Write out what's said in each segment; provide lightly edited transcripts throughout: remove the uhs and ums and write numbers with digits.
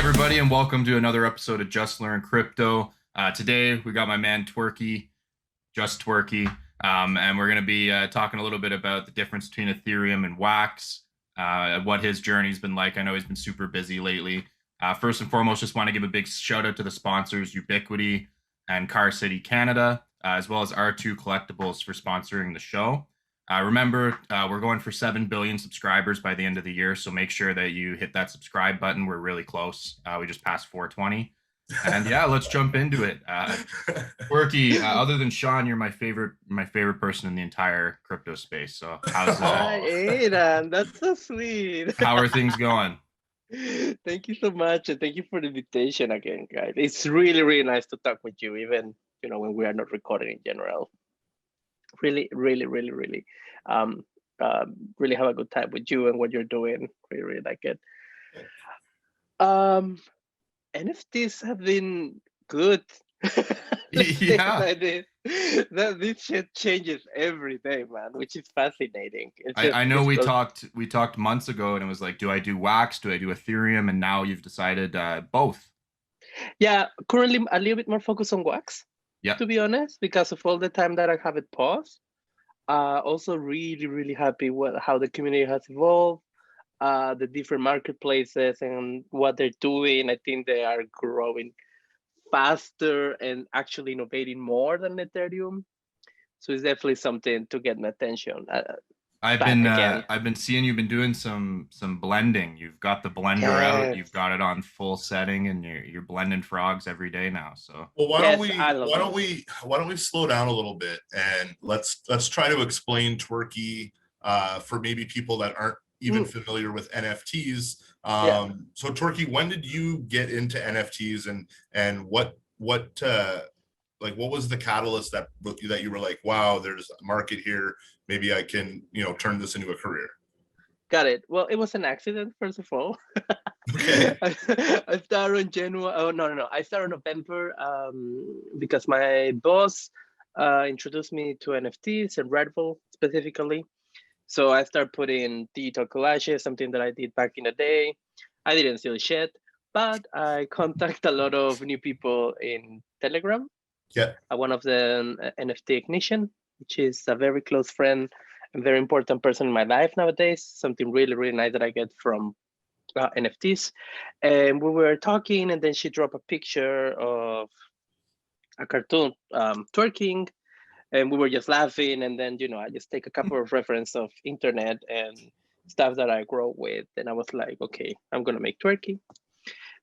everybody, and welcome to another episode of Just Learn Crypto. Today, we got my man Twerky, Just Twerky, and we're going to be talking a little bit about the difference between Ethereum and Wax, what his journey's been like. I know he's been super busy lately. First and foremost, just want to give a big shout out to the sponsors, Ubiquity and Car City Canada, as well as R2 Collectibles for sponsoring the show. Remember, we're going for 7 billion subscribers by the end of the year, so make sure that you hit that subscribe button. We're really close. We just passed 420. And yeah, let's jump into it. Twerky, other than Shawn, you're my favorite person in the entire crypto space. So how's Hi, Aidan. That's so sweet. how are things going? Thank you so much, and thank you for the invitation again, guys. It's really, really nice to talk with you, even when we are not recording in general. Really, really, really, really, really have a good time with you and what you're doing. Really, really like it. NFTs have been good. Yeah. This shit changes every day, man, which is fascinating. I know we talked months ago, and it was like, do I do Wax? Do I do Ethereum? And now you've decided both. Yeah, currently a little bit more focused on Wax. Yeah. To be honest, because of all the time that I have it paused. Also really, really happy with how the community has evolved, the different marketplaces and what they're doing. I think they are growing faster and actually innovating more than Ethereum. So it's definitely something to get my attention. I've been seeing you've been doing some blending. You've got the blender out. You've got it on full setting, and you're blending frogs every day now. So well, why don't we slow down a little bit and let's try to explain Twerky for maybe people that aren't even familiar with NFTs. So Twerky, when did you get into NFTs, and what was the catalyst that you were like, wow, there's a market here, maybe I can turn this into a career? Got it. Well, it was an accident, first of all. Okay. I started in January. Oh, no. I started in November because my boss introduced me to NFTs and Redfall specifically. So I started putting digital collages, something that I did back in the day. I didn't sell shit, but I contact a lot of new people in Telegram. Yeah. One of them, NFT Ignition, which is a very close friend and very important person in my life nowadays. Something really, really nice that I get from NFTs. And we were talking, and then she dropped a picture of a cartoon twerking, and we were just laughing. And then, I just take a couple of reference of internet and stuff that I grow with. And I was like, okay, I'm going to make Twerky.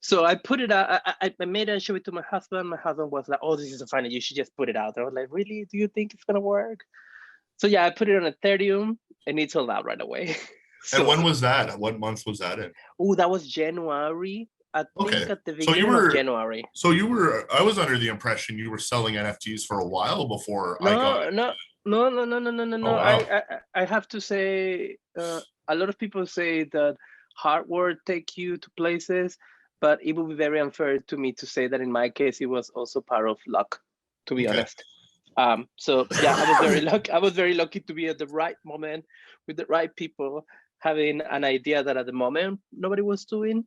So I put it out. I made it and showed it to my husband. My husband was like, oh, this is so funny. You should just put it out. I was like, really? Do you think it's going to work? So yeah, I put it on Ethereum and it sold out right away. So, and when was that? What month was that in? Oh, that was January. I think at the beginning of January. So I was under the impression you were selling NFTs for a while before I got it. No. Oh, wow. I have to say, a lot of people say that hard work take you to places, but it would be very unfair to me to say that in my case, it was also part of luck, to be honest. So yeah, I was very lucky to be at the right moment with the right people, having an idea that at the moment nobody was doing.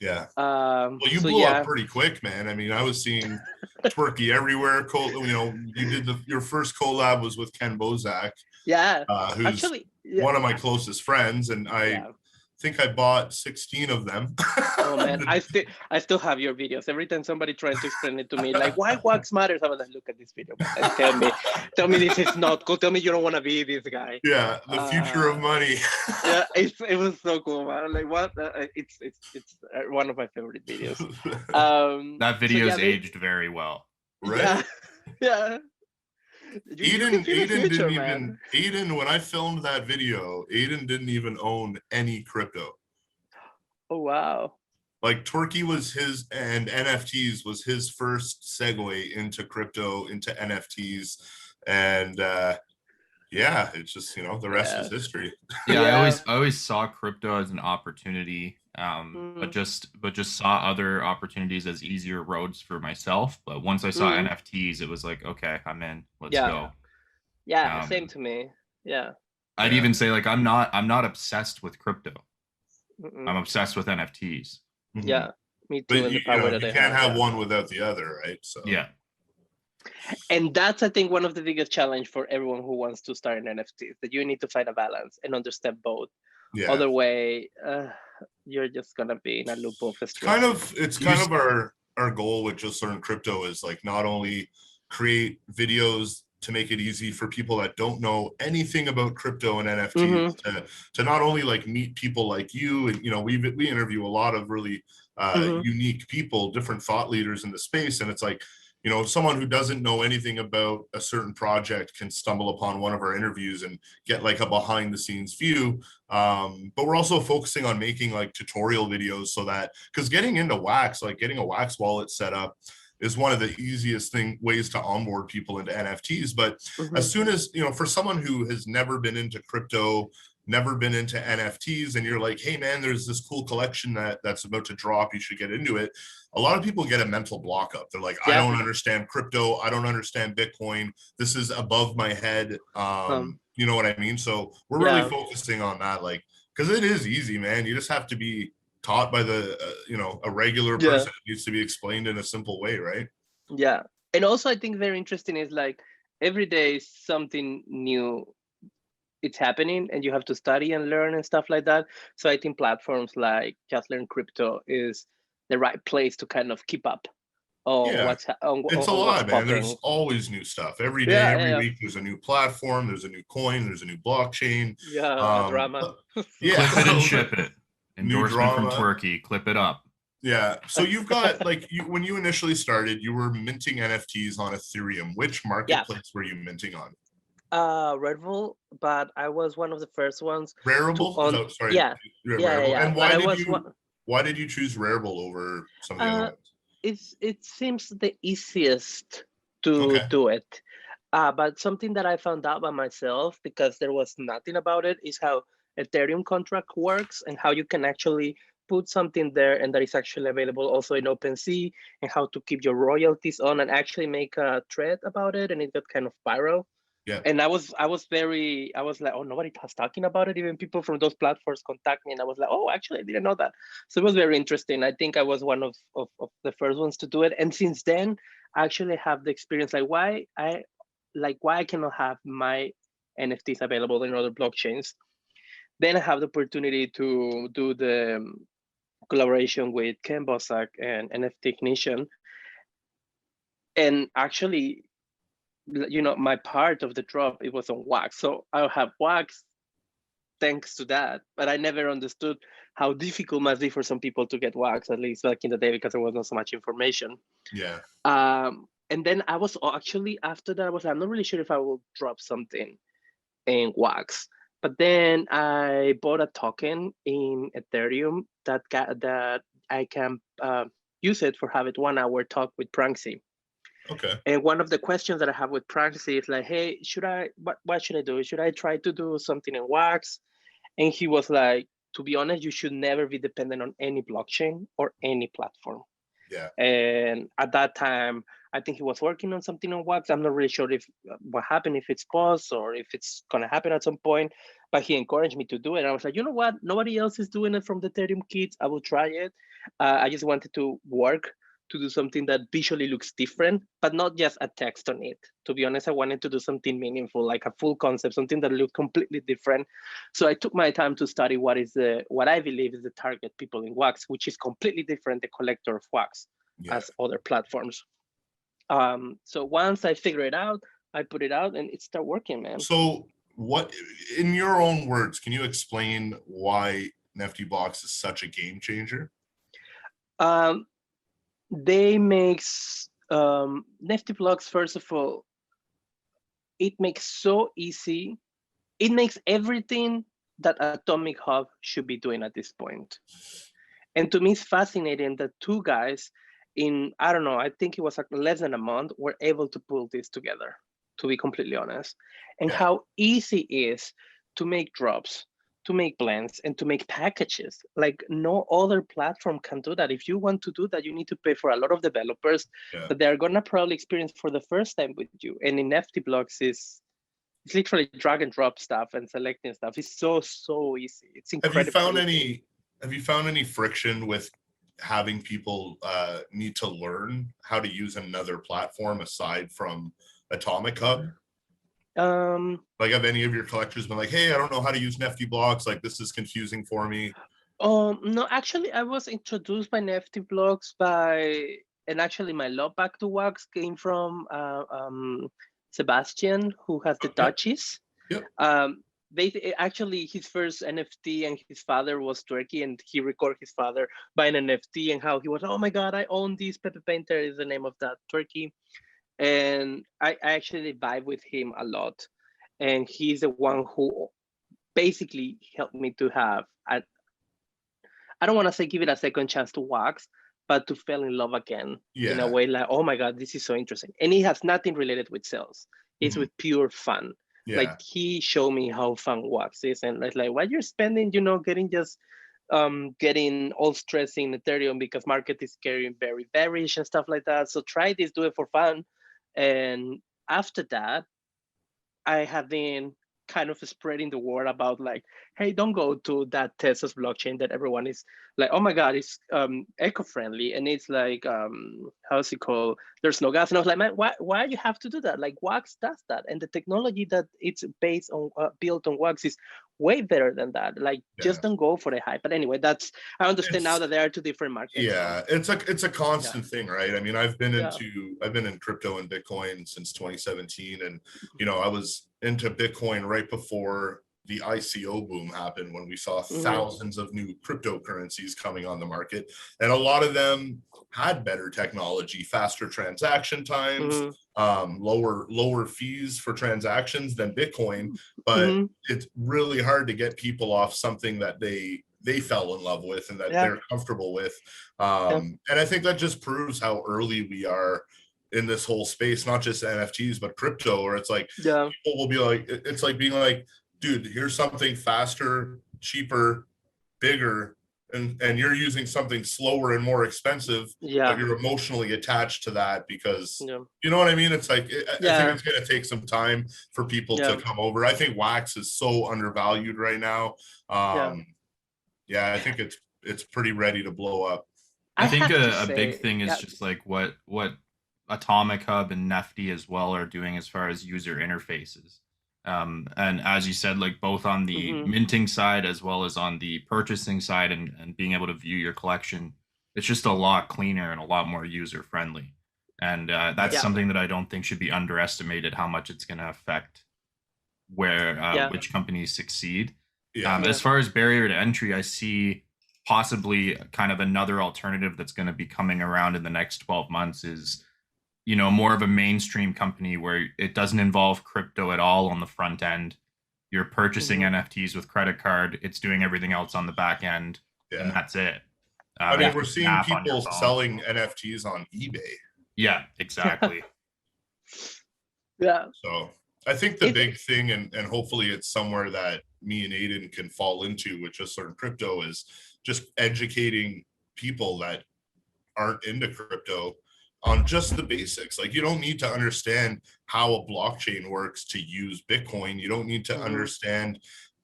Yeah. Well, you blew up pretty quick, man. I mean, I was seeing Twerky everywhere. You did your first collab was with Ken Bozak. Yeah. Who's actually one of my closest friends, and I think I bought 16 of them. Oh man, I still have your videos. Every time somebody tries to explain it to me, like why wax matters, I was like, look at this video, man. Tell me this is not cool. Tell me you don't want to be this guy. Yeah, the future of money. Yeah, it was so cool, man. Like what? It's one of my favorite videos. That video's aged very well, right? Yeah. Aidan, when I filmed that video, Aidan didn't even own any crypto. Oh wow. Like Twerky was his, and NFTs was his first segue into crypto, into NFTs. And it's just, the rest is history. Yeah, I always saw crypto as an opportunity. But just saw other opportunities as easier roads for myself. But once I saw NFTs, it was like, okay, I'm in. Let's go. Yeah, same to me. Yeah. I'd even say like I'm not obsessed with crypto. I'm obsessed with NFTs. Yeah, Me too. But And you, the power that you they can't have yeah. one without the other, right? So Yeah. And that's, I think, one of the biggest challenge for everyone who wants to start an NFT, that you need to find a balance and understand both. yeah. Other way, you're just gonna be in a loop of stress. It's kind of our goal with Just Learn Crypto is like not only create videos to make it easy for people that don't know anything about crypto and NFTs to not only like meet people like you, and we interview a lot of really unique people, different thought leaders in the space, and it's like, someone who doesn't know anything about a certain project can stumble upon one of our interviews and get like a behind the scenes view. But we're also focusing on making like tutorial videos so that, because getting into Wax, like getting a Wax wallet set up is one of the easiest ways to onboard people into NFTs. But as soon as, for someone who has never been into crypto, never been into NFTs, and you're like, hey man, there's this cool collection that's about to drop, you should get into it. A lot of people get a mental block up. They're like, I don't understand crypto. I don't understand Bitcoin. This is above my head. You know what I mean? So we're really focusing on that, like, because it is easy, man. You just have to be taught by the, a regular person. It needs to be explained in a simple way, right? Yeah. And also, I think very interesting is like every day something new it's happening, and you have to study and learn and stuff like that. So I think platforms like Just Learn Crypto is the right place to kind of keep up on what's it's a lot, man. There's always new stuff every day. Every week there's a new platform, there's a new coin, there's a new blockchain. Drama. Clip it and ship it. Endorsement from Twerky. Clip it up. Yeah. So you've got like when you initially started, you were minting NFTs on Ethereum. Which marketplace were you minting on? Redbull, but I was one of the first ones. Rarible? Sorry. Yeah. And why did you choose Rarible over some of the other ones? It seems the easiest to do it. But something that I found out by myself, because there was nothing about it, is how Ethereum contract works and how you can actually put something there and that is actually available also in OpenSea, and how to keep your royalties on and actually make a thread about it, and it got kind of viral. Yeah. And I was like, oh, nobody was talking about it. Even people from those platforms contact me, and I was like, oh, actually, I didn't know that. So it was very interesting. I think I was one of the first ones to do it. And since then, I actually have the experience like why I cannot have my NFTs available in other blockchains. Then I have the opportunity to do the collaboration with Ken Bosak and NFT Ignition. And actually, my part of the drop, it was on Wax. So I'll have Wax thanks to that. But I never understood how difficult it must be for some people to get Wax, at least back in the day, because there was not so much information. Yeah. And then I was actually, after that, I'm not really sure if I will drop something in Wax. But then I bought a token in Ethereum that I can use it for having 1 hour talk with Pranksy. Okay. And one of the questions that I have with Pranksy is like, hey, what should I do? Should I try to do something in Wax? And he was like, to be honest, you should never be dependent on any blockchain or any platform. Yeah. And at that time, I think he was working on something on Wax. I'm not really sure if what happened, if it's paused or if it's going to happen at some point, but he encouraged me to do it. And I was like, you know what? Nobody else is doing it from the Ethereum kids. I will try it. I just wanted to work to do something that visually looks different, but not just a text on it. To be honest, I wanted to do something meaningful, like a full concept, something that looked completely different. So I took my time to study what I believe is the target people in Wax, which is completely different, the collector of Wax, as other platforms. So once I figure it out, I put it out and it started working, man. So what, in your own words, can you explain why Neftyblocks is such a game changer? They makes Neftyblocks, first of all, it makes so easy. It makes everything that Atomic Hub should be doing at this point. And to me, it's fascinating that two guys in, I don't know, I think it was like less than a month, were able to pull this together, to be completely honest. And how easy it is to make drops, to make blends, and to make packages. Like no other platform can do that. If you want to do that, you need to pay for a lot of developers that they're gonna probably experience for the first time with you. And in Neftyblocks it's literally drag and drop stuff and selecting stuff. It's so easy. It's incredible. Have you found any friction with having people need to learn how to use another platform aside from Atomic Hub? Like, have any of your collectors been like, hey, I don't know how to use Neftyblocks, like this is confusing for me? No, actually, I was introduced by Neftyblocks and actually my love back to Wax came from Sebastian, who has the Dutchies. Yep. Actually, his first NFT and his father was Twerky, and he recorded his father buying an NFT and how he was, oh my God, I own this. Pepe Painter is the name of that Twerky. And I actually vibe with him a lot. And he's the one who basically helped me to have, I don't want to say give it a second chance to Wax, but to fall in love again in a way like, oh my God, this is so interesting. And it has nothing related with sales. It's with pure fun. Yeah. Like he showed me how fun Wax is, and it's like, why you're spending, getting all stressed in Ethereum because market is carrying very bearish and stuff like that. So try this, do it for fun. And after that, I have been kind of spreading the word about like, hey, don't go to that Tesla's blockchain that everyone is like, oh my God, it's eco-friendly. And it's like, how's it called? There's no gas. And I was like, man, why you have to do that? Like Wax does that. And the technology that it's based on, built on Wax is way better than that. Like, just don't go for the hype. But anyway, I understand now that there are two different markets. Yeah, so. It's a constant thing, right? I mean, I've been in crypto and Bitcoin since 2017, and I was into Bitcoin right before the ICO boom happened, when we saw thousands of new cryptocurrencies coming on the market, and a lot of them had better technology, faster transaction times, lower fees for transactions than Bitcoin. But it's really hard to get people off something that they fell in love with and that they're comfortable with. And I think that just proves how early we are in this whole space, not just NFTs, but crypto, where it's like, people will be like, it's like being like, dude, here's something faster, cheaper, bigger, and you're using something slower and more expensive, but you're emotionally attached to that because, you know what I mean? It's like, I think it's going to take some time for people to come over. I think Wax is so undervalued right now. I think it's pretty ready to blow up. I think a big thing is just like what Atomic Hub and Nefty as well are doing as far as user interfaces. And as you said, like both on the minting side as well as on the purchasing side and being able to view your collection, it's just a lot cleaner and a lot more user friendly. And that's something that I don't think should be underestimated, how much it's going to affect which companies succeed. As far as barrier to entry, I see possibly kind of another alternative that's going to be coming around in the next 12 months is, more of a mainstream company where it doesn't involve crypto at all on the front end. You're purchasing NFTs with credit card. It's doing everything else on the back end, and that's it. I mean, we're seeing people selling NFTs on eBay. Yeah, exactly. So I think the big thing, and hopefully it's somewhere that me and Aidan can fall into with just certain crypto, is just educating people that aren't into crypto on just the basics. Like, you don't need to understand how a blockchain works to use Bitcoin. You don't need to understand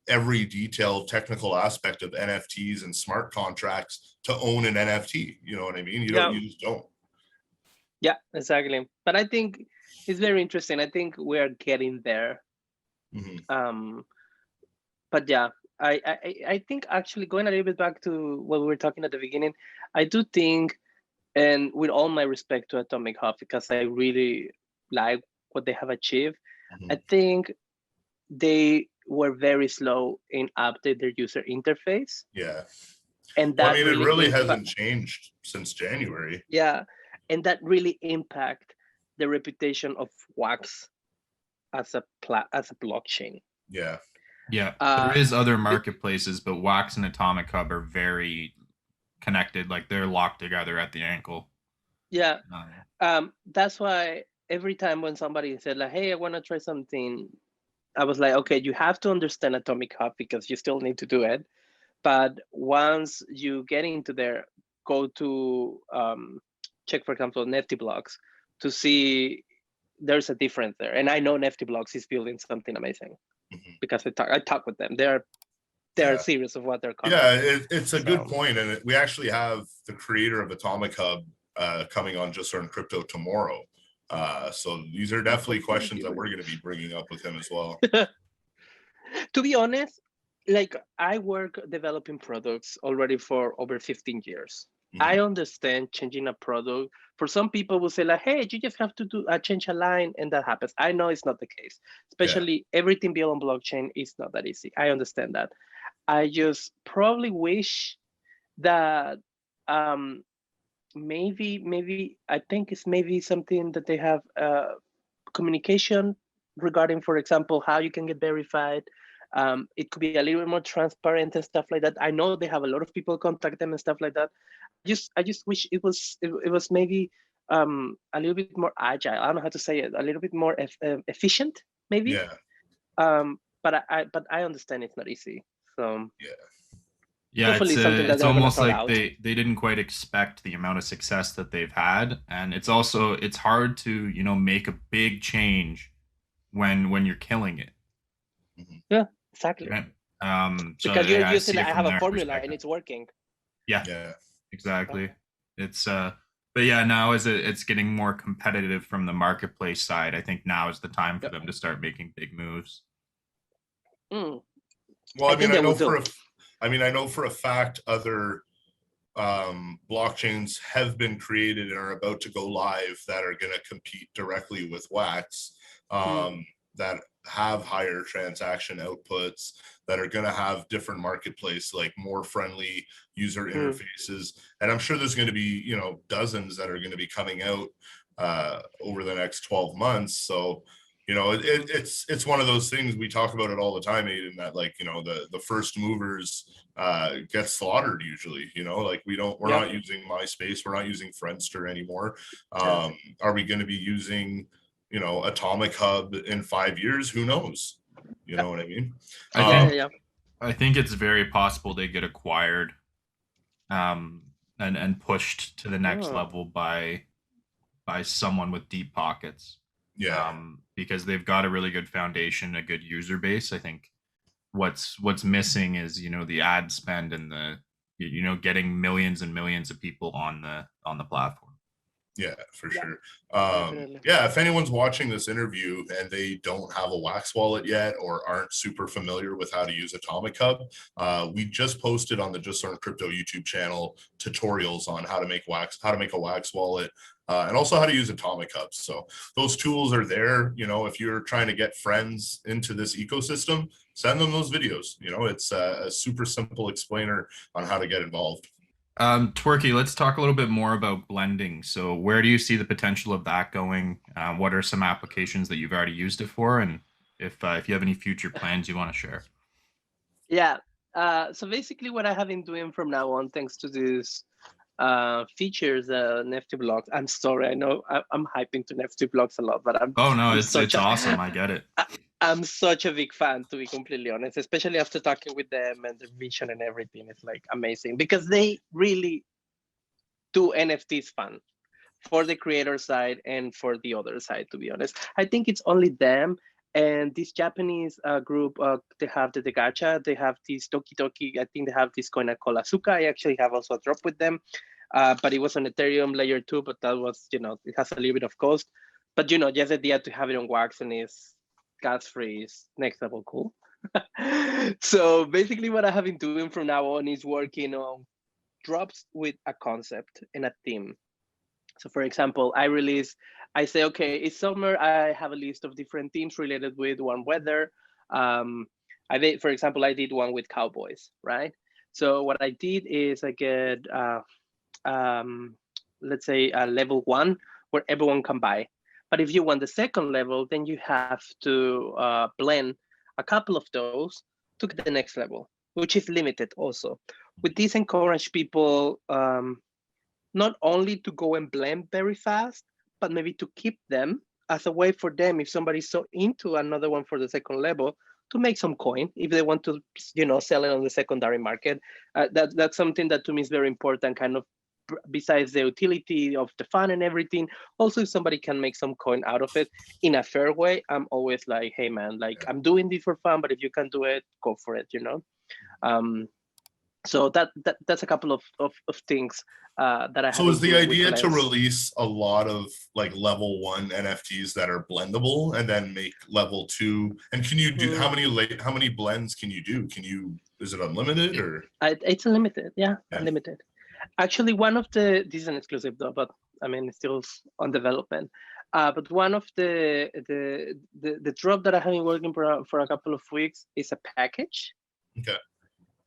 every detailed technical aspect of NFTs and smart contracts to own an NFT. You know what I mean? You just don't. Yeah, exactly. But I think it's very interesting. I think we're getting there. But yeah, I think actually going a little bit back to what we were talking at the beginning, I do think, and with all my respect to Atomic Hub, because I really like what they have achieved, I think they were very slow in update their user interface. And that it really hasn't changed since January. And that really impact the reputation of Wax as a blockchain. There is other marketplaces, but Wax and Atomic Hub are very connected. Like, they're locked together at the ankle. That's why every time when somebody said like, hey, I want to try something, I was like, okay, you have to understand Atomic Hub because you still need to do it. But once you get into there, go to check, for example, Neftyblocks to see there's a difference there. And I know Neftyblocks is building something amazing because I talk with them. They're they're serious of what they're coming. Yeah, it's a good point, and we actually have the creator of Atomic Hub coming on Just Learn Crypto tomorrow. So these are definitely questions that we're going to be bringing up with him as well. To be honest, like I work developing products already for over 15 years. I understand changing a product. For some people will say like, hey, you just have to do change a line and that happens. I know it's not the case, especially everything built on blockchain is not that easy. I understand that. I just probably wish that maybe I think it's maybe something that they have communication regarding, for example, how you can get verified. It could be a little bit more transparent and stuff like that. I know they have a lot of people contact them and stuff like that. I just wish it was maybe a little bit more agile. I don't know how to say it. A little bit more efficient, maybe. Yeah. But I understand it's not easy. So yeah, it's almost like they didn't quite expect the amount of success that they've had, and it's hard to make a big change when you're killing it. Yeah, exactly. Right? Because you're using, I have a formula and it's working. Yeah, exactly. It's but yeah, now as it's getting more competitive from the marketplace side, I think now is the time for them to start making big moves. Well, I know for a fact other blockchains have been created and are about to go live that are going to compete directly with Wax, that have higher transaction outputs, that are going to have different marketplace, like more friendly user interfaces. And I'm sure there's going to be, dozens that are going to be coming out over the next 12 months. So, it's one of those things, we talk about it all the time, Aidan, that the first movers get slaughtered usually, like we're not using MySpace, we're not using Friendster anymore. Are we going to be using Atomic Hub in 5 years? Who knows? You know what I mean? I think it's very possible they get acquired and pushed to the next level by someone with deep pockets. Because they've got a really good foundation, a good user base. I think what's missing is the ad spend and the getting millions and millions of people on the platform. Yeah, for sure. If anyone's watching this interview and they don't have a Wax wallet yet or aren't super familiar with how to use Atomic Hub, we just posted on the Just Learn Crypto YouTube channel tutorials on how to make a Wax wallet, and also how to use Atomic Hub. So those tools are there. If you're trying to get friends into this ecosystem, send them those videos. It's a super simple explainer on how to get involved. Twerky, let's talk a little bit more about blending. So where do you see the potential of that going? What are some applications that you've already used it for? And if you have any future plans you want to share? Yeah. So basically what I have been doing from now on, thanks to these features, Neftyblocks. I'm sorry, I know I'm hyping to Neftyblocks a lot, but it's awesome. I get it. I'm such a big fan, to be completely honest, especially after talking with them and the vision and everything. It's like amazing because they really do NFTs fun for the creator side and for the other side, to be honest. I think it's only them and this Japanese group, they have the gacha, they have this Toki. I think they have this coin called Asuka. I actually have also a drop with them, but it was on Ethereum layer 2, but that was, it has a little bit of cost. But, just the idea to have it on Wax and is gas-free is next level cool. So basically what I have been doing from now on is working on drops with a concept and a theme. So for example, I say, okay, it's summer, I have a list of different themes related with warm weather. I did one with cowboys, right? So what I did is I get, let's say a level 1 where everyone can buy. But if you want the second level, then you have to blend a couple of those to get the next level, which is limited also. With this, encourage people not only to go and blend very fast, but maybe to keep them as a way for them, if somebody's so into another one for the second level, to make some coin if they want to, sell it on the secondary market. That's something that to me is very important, kind of besides the utility of the fun and everything. Also, if somebody can make some coin out of it in a fair way, I'm always like, hey man, like I'm doing this for fun, but if you can do it, go for it, So that's a couple of things that I have. So is the idea to Lens. release a lot of like level 1 NFTs that are blendable and then make level 2? And can you do how many blends can you do? Is it unlimited or? It's unlimited, yeah, unlimited. Actually, one of this is an exclusive though, but I mean it's still on development. But one of the drop that I have been working for a couple of weeks is a package. Okay.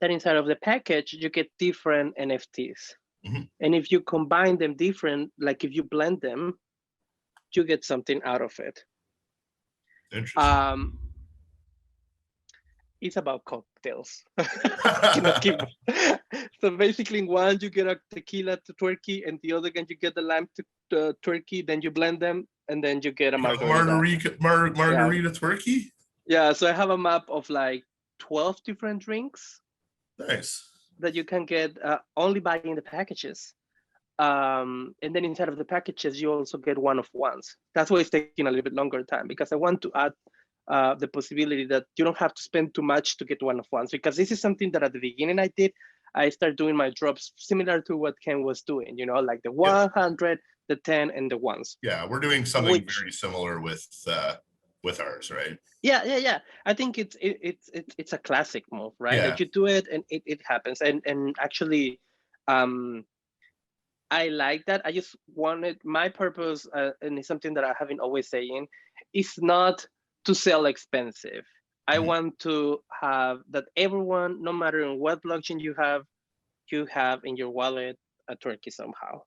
That inside of the package you get different NFTs. Mm-hmm. And if you combine them different, like if you blend them, you get something out of it. Interesting. It's about cocktails. So basically, in one you get a tequila to Twerky, and the other one you get the lime to Twerky. Then you blend them, and then you get a margarita. Margarita Twerky. Yeah. So I have a map of like 12 different drinks. Nice. That you can get only buying the packages. And then inside of the packages, you also get one-of-ones. That's why it's taking a little bit longer time, because I want to add the possibility that you don't have to spend too much to get one-of-ones, because this is something that at the beginning I did. I started doing my drops similar to what Ken was doing, like the 100, the 10, and the ones. Yeah, we're doing something very similar with ours, right? Yeah. I think it's a classic move, right? Yeah. Like you do it and it happens. And actually, I like that. I just wanted my purpose, and it's something that I have been always saying, is not to sell expensive. I want to have that everyone, no matter what blockchain you have in your wallet a Twerky somehow.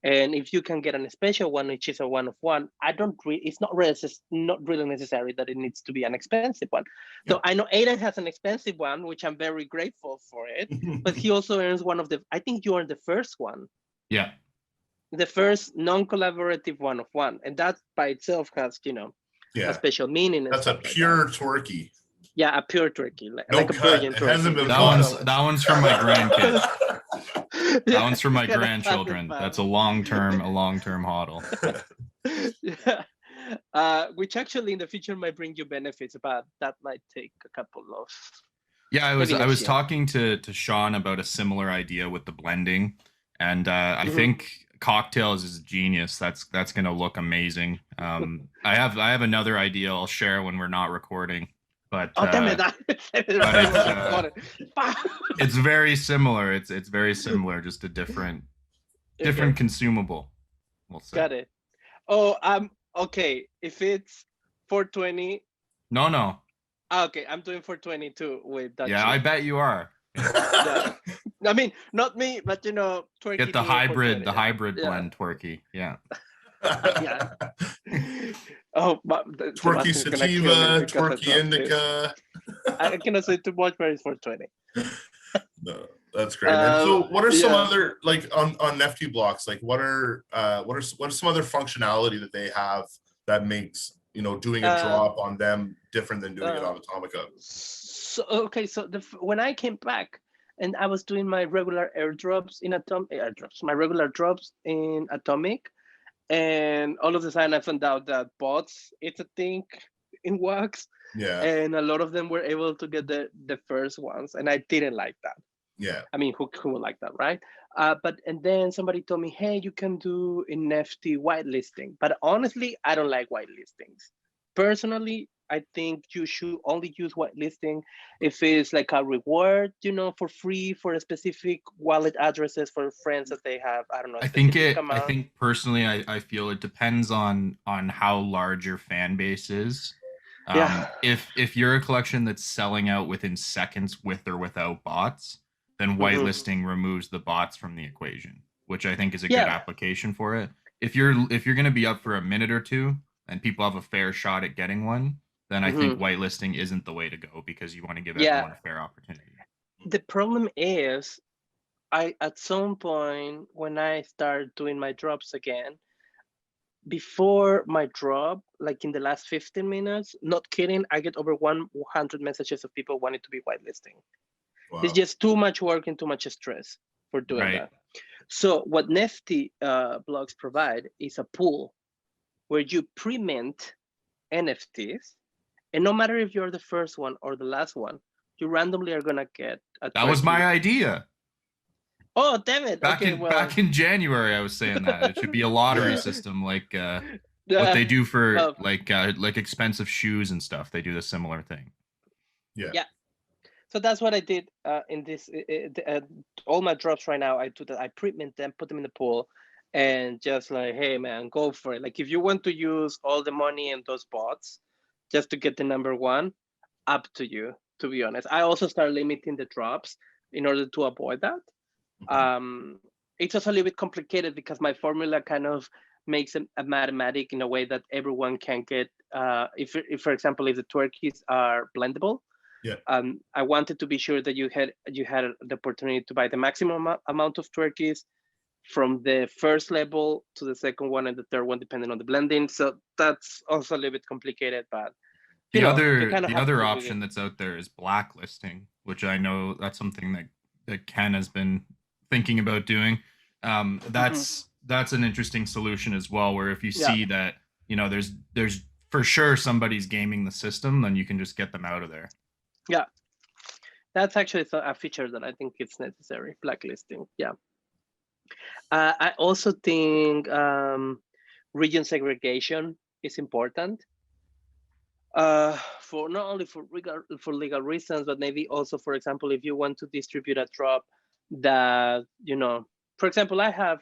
And if you can get a special one, which is a one-of-one, it's not really necessary that it needs to be an expensive one. Yeah. So I know Aidan has an expensive one, which I'm very grateful for it, but he also earns I think you are the first one. Yeah. The first non-collaborative one-of-one. And that by itself has, a special meaning. And that's a pure Twerky. Yeah, a pure Twerky. Like a virgin Twerky. That one's from my grandkids. That one's for my grandchildren. That's a long-term hodl. Yeah. Which actually in the future might bring you benefits, but that might take a couple of. Yeah, I was talking to Shawn about a similar idea with the blending, and I think cocktails is genius. That's gonna look amazing. I have another idea I'll share when we're not recording. But it's very similar. It's very similar, just a different consumable. We'll say. Got it. Oh, okay. If it's 420. No. Okay, I'm doing 420 too with that. Yeah, I bet you are. Yeah. I mean, not me, but Twerky. Get the hybrid blend Twerky. Yeah. Yeah. Oh, but Twerky sativa, Twerky indica. I cannot say too much, but it's 420. No, that's great. So, what are some other on Neftyblocks? Like, what are some other functionality that they have that makes doing a drop on them different than doing it on Atomica? So when I came back and I was doing my regular airdrops in my regular drops in Atomic. And all of a sudden I found out that bots, it's a thing in Wax. Yeah. And a lot of them were able to get the first ones. And I didn't like that. Yeah. I mean, who would like that, right? And then somebody told me, hey, you can do a NFT whitelisting. But honestly, I don't like whitelistings. Personally, I think you should only use whitelisting if it's like a reward, for free for a specific wallet addresses for friends that they have. I don't know. I think personally, I feel it depends on how large your fan base is. If you're a collection that's selling out within seconds with or without bots, then whitelisting removes the bots from the equation, which I think is a good application for it. If you're going to be up for a minute or two and people have a fair shot at getting one, then I think whitelisting isn't the way to go, because you want to give everyone a fair opportunity. The problem is, at some point when I start doing my drops again, before my drop, like in the last 15 minutes, not kidding, I get over 100 messages of people wanting to be whitelisting. Wow. It's just too much work and too much stress for doing that. So what Neftyblocks provide is a pool where you pre-mint NFTs. And no matter if you're the first one or the last one, You randomly are gonna get a That was my idea. Oh, damn it. Back in January, I was saying that it should be a lottery system, like what they do for like expensive shoes and stuff. They do a similar thing. Yeah. So that's what I did in this. All my drops right now, I do that. I pre-mint them, put them in the pool, and just like, hey man, go for it. Like if you want to use all the money in those bots just to get the number one, up to you. To be honest, I also start limiting the drops in order to avoid that. It's also a little bit complicated because my formula kind of makes a mathematic in a way that everyone can get. If for example, if the Twerkies are blendable, I wanted to be sure that you had the opportunity to buy the maximum amount of Twerkies from the first level to the second one and the third one, depending on the blending. So that's also a little bit complicated, but the other option that's out there is blacklisting, which I know that's something that Ken has been thinking about doing. That's an interesting solution as well, where if you see that there's for sure somebody's gaming the system, then you can just get them out of there. Yeah, that's actually a feature that I think it's necessary, blacklisting. Yeah. I also think region segregation is important for not only for legal reasons, but maybe also, for example, if you want to distribute a drop that, for example, I have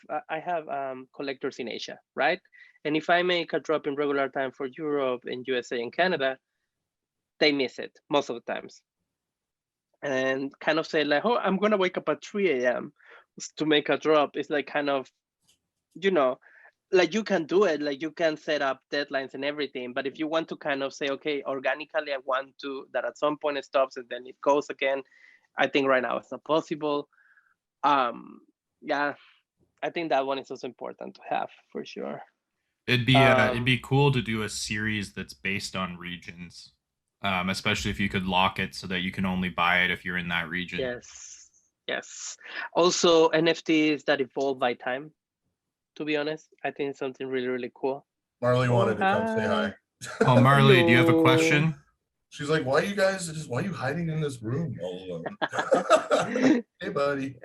collectors in Asia, right? And if I make a drop in regular time for Europe and USA and Canada, they miss it most of the times. And kind of say like, oh, I'm gonna wake up at 3 a.m. to make a drop. It's like kind of, like you can do it, like you can set up deadlines and everything. But if you want to kind of say, okay, organically, I want to that at some point it stops and then it goes again. I think right now it's not possible. Yeah, I think that one is also important to have for sure. It'd be cool to do a series that's based on regions, especially if you could lock it so that you can only buy it if you're in that region. Yes. Also, NFTs that evolve by time. To be honest, I think it's something really, really cool. Marley wanted to come say hi. Oh, Marley, do you have a question? She's like, why are you hiding in this room all alone? Hey, buddy.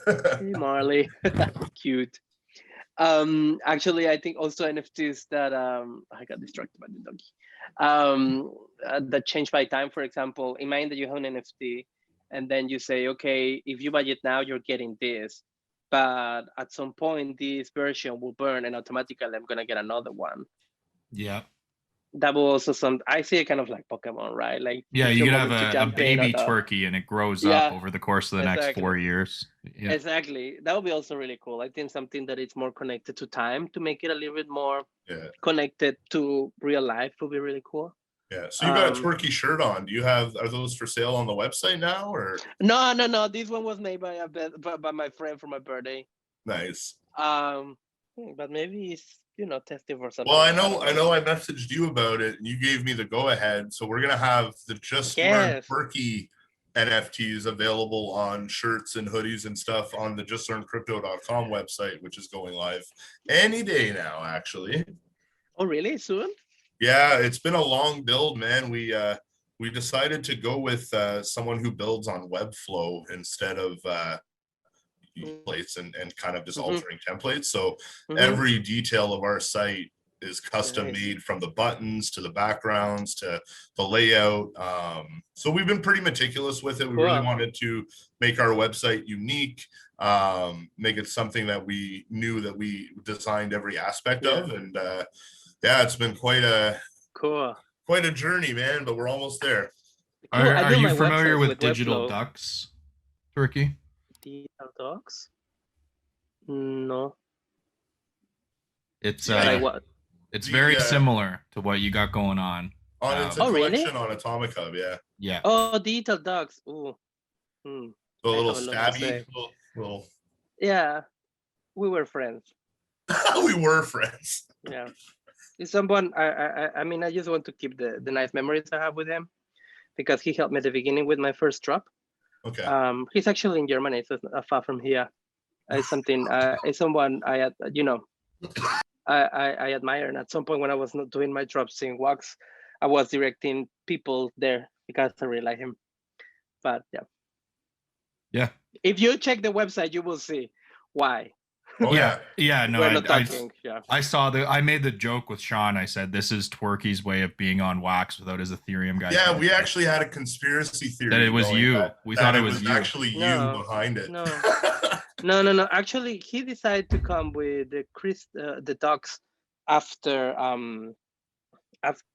Hey, Marley. Cute. Actually, I think also NFTs that I got distracted by the doggy. That change by time, for example, imagine that you have an NFT and then you say, okay, if you buy it now, you're getting this. But at some point, this version will burn and automatically I'm going to get another one. Yeah. That will also I see it kind of like Pokemon, right? Like you could have a baby Twerky and it grows up over the course of the next 4 years. Yeah. Exactly. That would be also really cool. I think something that it's more connected to time to make it a little bit more connected to real life would be really cool. Yeah. So you got a Twerky shirt on. Are those for sale on the website now or? No. This one was made by my friend for my birthday. Nice. But maybe it's testing for something. Well, I know I messaged you about it and you gave me the go ahead. So we're gonna have the Just Learn Twerky NFTs available on shirts and hoodies and stuff on the justlearncrypto.com website, which is going live any day now, actually. Oh, really? Soon? Yeah, it's been a long build, man. We decided to go with someone who builds on Webflow instead of templates and kind of just altering templates. So every detail of our site is custom made, from the buttons to the backgrounds to the layout. So we've been pretty meticulous with it. We really wanted to make our website unique, make it something that we knew that we designed every aspect of. And it's been quite a journey, man, but we're almost there. Are you familiar with Digital Ducks, Twerky? Digital Ducks? No. It's it's very similar to what you got going on. It's a collection on Atomic Hub, yeah. Oh, Digital Ducks. Ooh. A little stabby. Little. Yeah, we were friends. We were friends. Yeah. It's someone, I mean, I just want to keep the nice memories I have with him because he helped me at the beginning with my first drop. Okay. He's actually in Germany, so it's not far from here. It's something, it's someone I admire. And at some point when I was not doing my drops in Wax, I was directing people there because I really like him. But yeah. Yeah. If you check the website, you will see why. Oh yeah. Yeah. No, We're not talking. Yeah. I saw I made the joke with Shawn. I said, this is Twerky's way of being on Wax without his Ethereum guy. Yeah, we actually had a conspiracy theory that it was you. We thought it was you. Actually you behind it. No. Actually, he decided to come with the docs after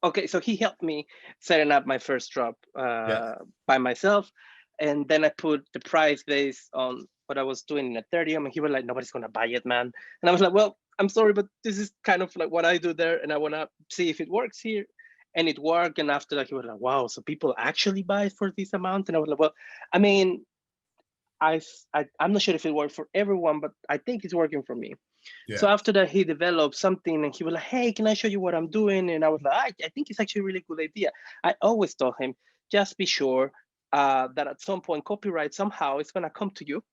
okay, so he helped me setting up my first drop by myself, and then I put the price based on what I was doing in Ethereum, and he was like, nobody's gonna buy it, man. And I was like, well, I'm sorry, but this is kind of like what I do there, and I wanna see if it works here. And it worked, and after that he was like, wow, so people actually buy for this amount? And I was like, well, I mean, I'm not sure if it worked for everyone, but I think it's working for me. Yeah. So after that, he developed something, and he was like, hey, can I show you what I'm doing? And I was like, I think it's actually a really good idea. I always told him, just be sure that at some point copyright somehow is going to come to you.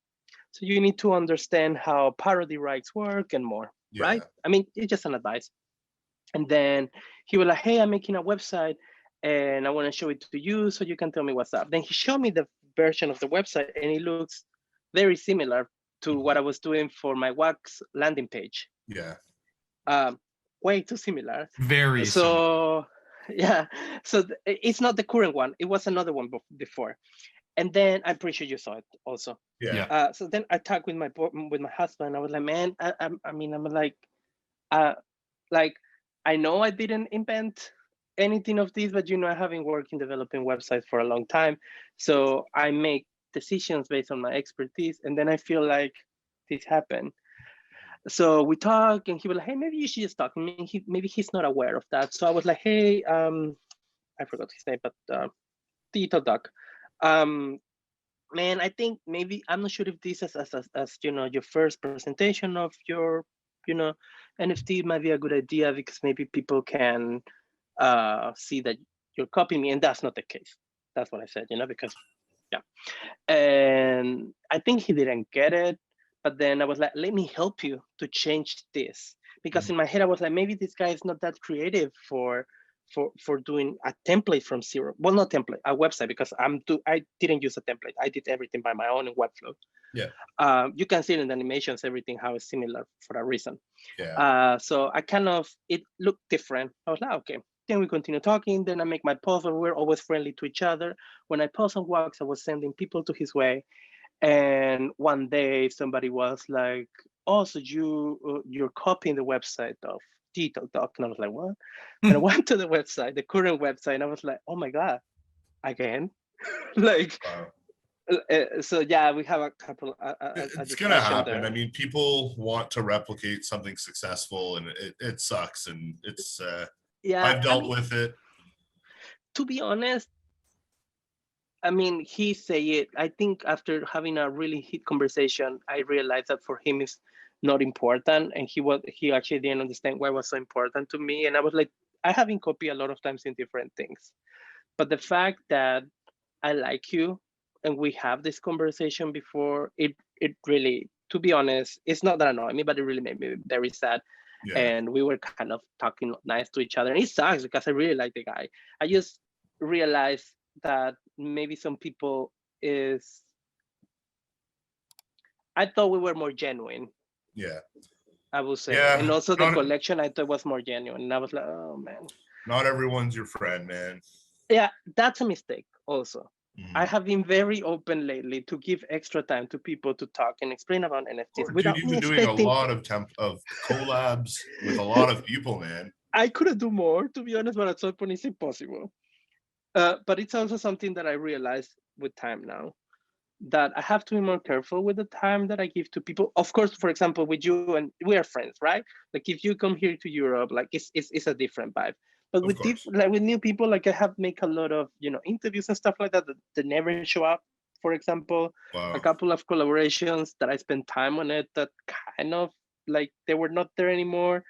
So you need to understand how parody rights work and more, right? I mean, it's just an advice. And then he was like, hey, I'm making a website and I want to show it to you so you can tell me what's up. Then he showed me the version of the website, and it looks very similar to what I was doing for my Wax landing page. Yeah. Way too similar. Very similar. Yeah. So it's not the current one. It was another one before. And then I'm pretty sure you saw it also. Yeah. So then I talked with my husband. I was like, man, I'm like, I know I didn't invent anything of this, but I haven't worked in developing websites for a long time. So I make decisions based on my expertise. And then I feel like this happened. So we talk, and he was like, hey, maybe you should just talk. Maybe he's not aware of that. So I was like, hey, I forgot his name, but Tito Duck. Man, I think maybe, I'm not sure if this is as your first presentation of your NFT might be a good idea, because maybe people can see that you're copying me, and that's not the case. That's what I said, because and I think he didn't get it. But then I was like, let me help you to change this, because in my head I was like, maybe this guy is not that creative for doing a template from zero. Well, not template, a website, because I didn't use a template. I did everything by my own in Webflow. Yeah. You can see in the animations everything how it's similar for a reason. Yeah. So it looked different. I was like, okay. Then we continue talking. Then I make my post, and we're always friendly to each other. When I post on Wax, I was sending people to his way. And one day somebody was like, oh, so you're copying the website of Tito Doc. And I was like, what? And I went to the website, the current website, and I was like, oh my God, again? Like, so yeah, we have a couple. It's gonna happen. There. I mean, people want to replicate something successful, and it sucks, and it's I've dealt with it. To be honest, I mean, he say it. I think after having a really heated conversation, I realized that for him it's not important, and he actually didn't understand why it was so important to me. And I was like, I have been copied a lot of times in different things, but the fact that I like you and we have this conversation before, it really, to be honest, it's not that annoying me, but it really made me very sad. Yeah. And we were kind of talking nice to each other, and it sucks because I really like the guy. I just realized that maybe some people I thought we were more genuine. Yeah. I would say. Yeah. And also the collection I thought was more genuine. And I was like, oh man. Not everyone's your friend, man. Yeah, that's a mistake also. I have been very open lately to give extra time to people to talk and explain about NFTs. Dude, you've been doing a lot of collabs with a lot of people, man. I could do more, to be honest, but at some point it's impossible. But it's also something that I realized with time now, that I have to be more careful with the time that I give to people. Of course, for example, with you, and we are friends, right? Like if you come here to Europe, like it's a different vibe. But with with new people, like I have make a lot of interviews and stuff like that that never show up. For example, a couple of collaborations that I spent time on it that kind of like they were not there anymore.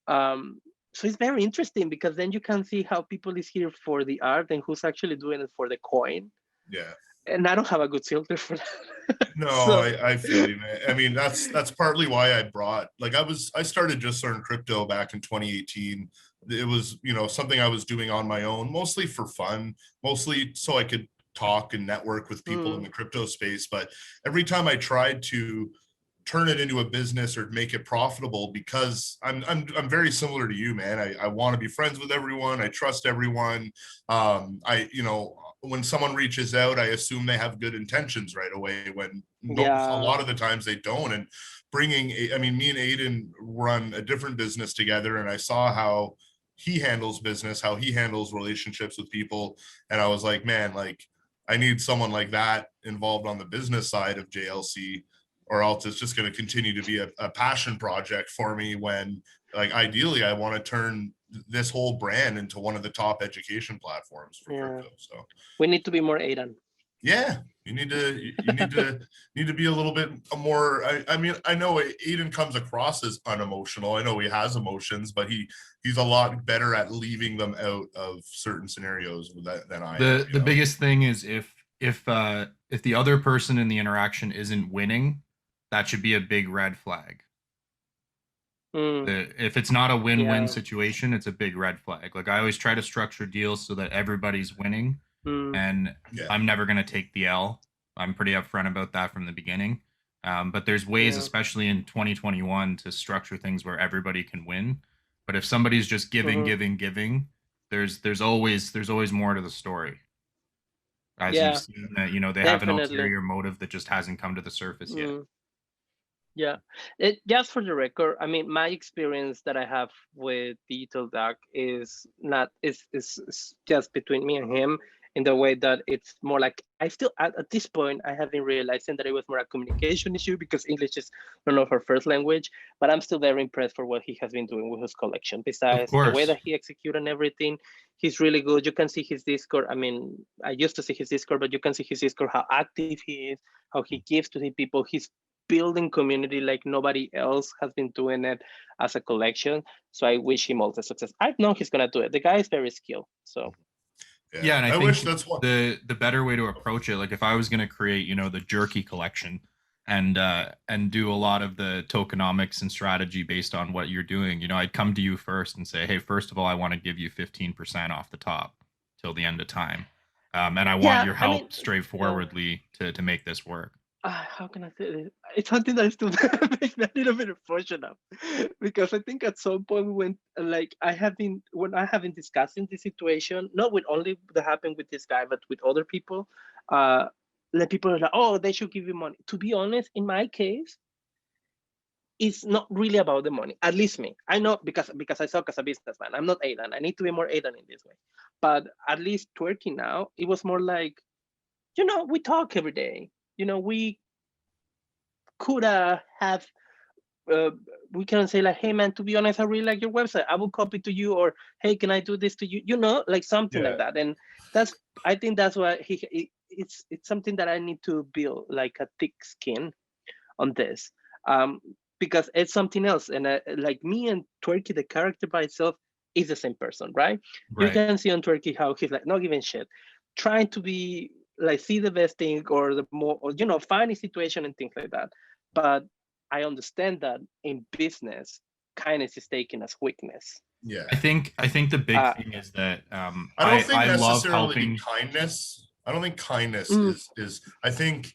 So it's very interesting because then you can see how people is here for the art and who's actually doing it for the coin. Yeah. And I don't have a good filter for that. No, so. I feel you, man. I mean, that's partly why I brought, like, I started Just Learn Crypto back in 2018. It was, something I was doing on my own, mostly for fun, mostly so I could talk and network with people in the crypto space, but every time I tried to turn it into a business or make it profitable, because I'm very similar to you, man. I want to be friends with everyone. I trust everyone. When someone reaches out, I assume they have good intentions right away, when a lot of the times they don't. And me and Aidan run a different business together, and I saw how he handles business, how he handles relationships with people. And I was like, man, like, I need someone like that involved on the business side of JLC, or else it's just going to continue to be a passion project for me, when, like, ideally I want to turn this whole brand into one of the top education platforms for crypto. So we need to be more Aidan. Yeah, you need to be a little bit more. I know Aidan comes across as unemotional. I know he has emotions, but he's a lot better at leaving them out of certain scenarios than I am. The biggest thing is if the other person in the interaction isn't winning, that should be a big red flag. If it's not a win-win situation, it's a big red flag. Like, I always try to structure deals so that everybody's winning. And I'm never going to take the L. I'm pretty upfront about that from the beginning. But there's ways, especially in 2021, to structure things where everybody can win. But if somebody's just giving, there's always more to the story. As you've seen that, they have an ulterior motive that just hasn't come to the surface yet. Yeah, just for the record, I mean, my experience that I have with Digital Duck is just between me and him, in the way that it's more like, I still, at this point, I have been realizing that it was more a communication issue, because English is not our first language, but I'm still very impressed for what he has been doing with his collection. Besides the way that he executed and everything, he's really good. You can see his Discord. I mean, I used to see his Discord, but you can see his Discord, how active he is, how he gives to the people. He's building community like nobody else has been doing it as a collection. So I wish him all the success. I know he's gonna do it. The guy is very skilled. So yeah, and I think wish that's what the better way to approach it. Like, if I was gonna create, the jerky collection and do a lot of the tokenomics and strategy based on what you're doing, I'd come to you first and say, hey, first of all, I want to give you 15% off the top till the end of time. And I want your help straightforwardly to make this work. How can I say this? It's something that still makes me a little bit emotional, because I think at some point when, like, I have been discussing this situation, not with only that happened with this guy, but with other people, like, people are like, oh, they should give you money. To be honest, in my case, it's not really about the money. At least me. I know, because I suck as a businessman. I'm not Aidan. I need to be more Aidan in this way. But at least Twerky now, it was more like, we talk every day. We could have, we can say like, hey man, to be honest, I really like your website. I will copy to you, or hey, can I do this to you? Like something like that. And I think that's why it's something that I need to build, like a thick skin on this, because it's something else. And like me and Twerky, the character by itself is the same person, right? You can see on Twerky how he's like not giving shit, trying to be like, see the best thing, or the more, or, funny situation and things like that. But I understand that in business, kindness is taken as weakness. Yeah, I think the big thing is that I don't think necessarily love helping. kindness. I don't think kindness is. I think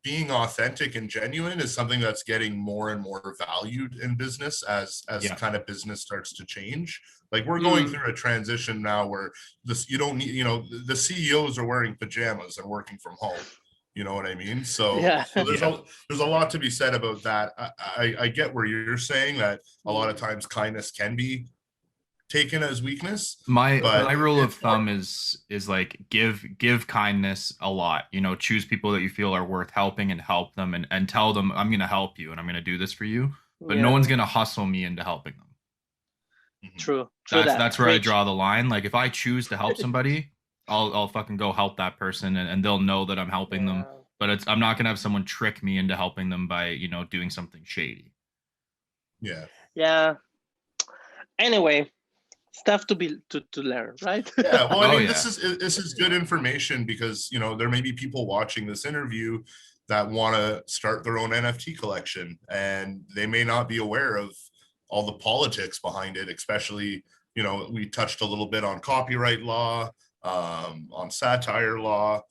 being authentic and genuine is something that's getting more and more valued in business as kind of business starts to change. Like, we're going through a transition now where you don't need, the CEOs are wearing pajamas and working from home. You know what I mean? So there's a lot to be said about that. I get where you're saying that a lot of times kindness can be taken as weakness. My rule of thumb is like, give kindness a lot. Choose people that you feel are worth helping and help them, and tell them, I'm going to help you and I'm going to do this for you, but no one's going to hustle me into helping them. True. That's where I draw the line. Like, if I choose to help somebody, I'll fucking go help that person, and they'll know that I'm helping them. But I'm not gonna have someone trick me into helping them by doing something shady. Yeah. Anyway, stuff to learn, right? Yeah. Well, I mean, this is good information, because there may be people watching this interview that want to start their own NFT collection, and they may not be aware of all the politics behind it, especially, we touched a little bit on copyright law, on satire law,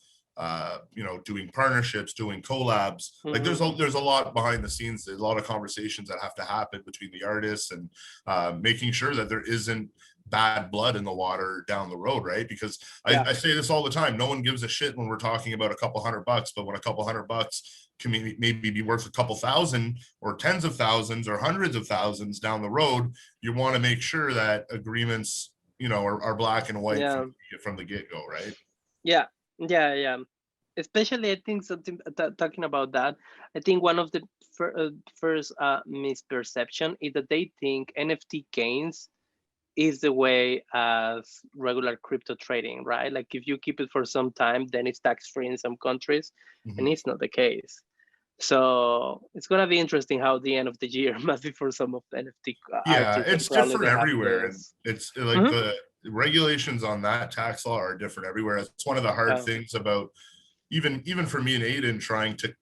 doing partnerships, doing collabs. Like there's a lot behind the scenes. There's a lot of conversations that have to happen between the artists and making sure that there isn't bad blood in the water down the road, right? Because I say this all the time, no one gives a shit when we're talking about a couple $100, but when a couple $100 can maybe be worth a couple thousand or tens of thousands or hundreds of thousands down the road, you want to make sure that agreements, are black and white from the get-go, right? Yeah. Especially, I think something talking about that. I think one of the first misperception is that they think NFT gains is the way as regular crypto trading, right? Like if you keep it for some time, then it's tax-free in some countries, and it's not the case. So it's gonna be interesting how the end of the year must be for some of the NFT artists. It's different everywhere, and it's like the regulations on that tax law are different everywhere. It's one of the hard things about even for me and Aidan trying to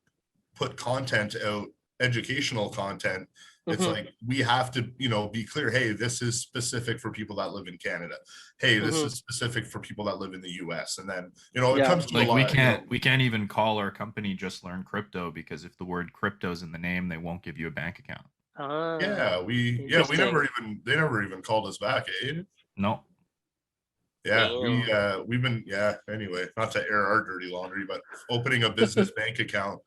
put content out, educational content. It's like we have to, be clear. Hey, this is specific for people that live in Canada. Hey, this is specific for people that live in the US. And then, it comes to like a lot, we can't even call our company Just Learn Crypto, because if the word crypto is in the name, they won't give you a bank account. They never even called us back, eh? No. Yeah, we've been anyway, not to air our dirty laundry, but opening a business bank account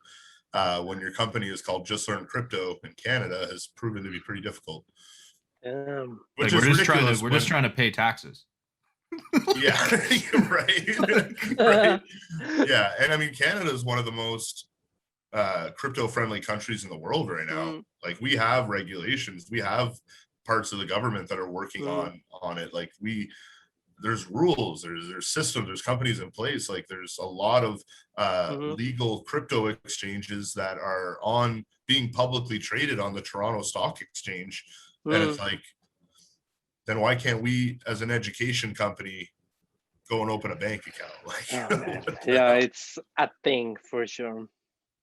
when your company is called Just Learn Crypto in Canada has proven to be pretty difficult. Which is ridiculous. We're just trying to pay taxes. Yeah, right. Right. Yeah, and I mean, Canada is one of the most crypto-friendly countries in the world right now. Like we have regulations, we have parts of the government that are working on it. Like there's rules, there's systems, there's companies in place. Like there's a lot of legal crypto exchanges that are being publicly traded on the Toronto Stock Exchange. And it's like, then why can't we as an education company go and open a bank account? Like, it's a thing for sure.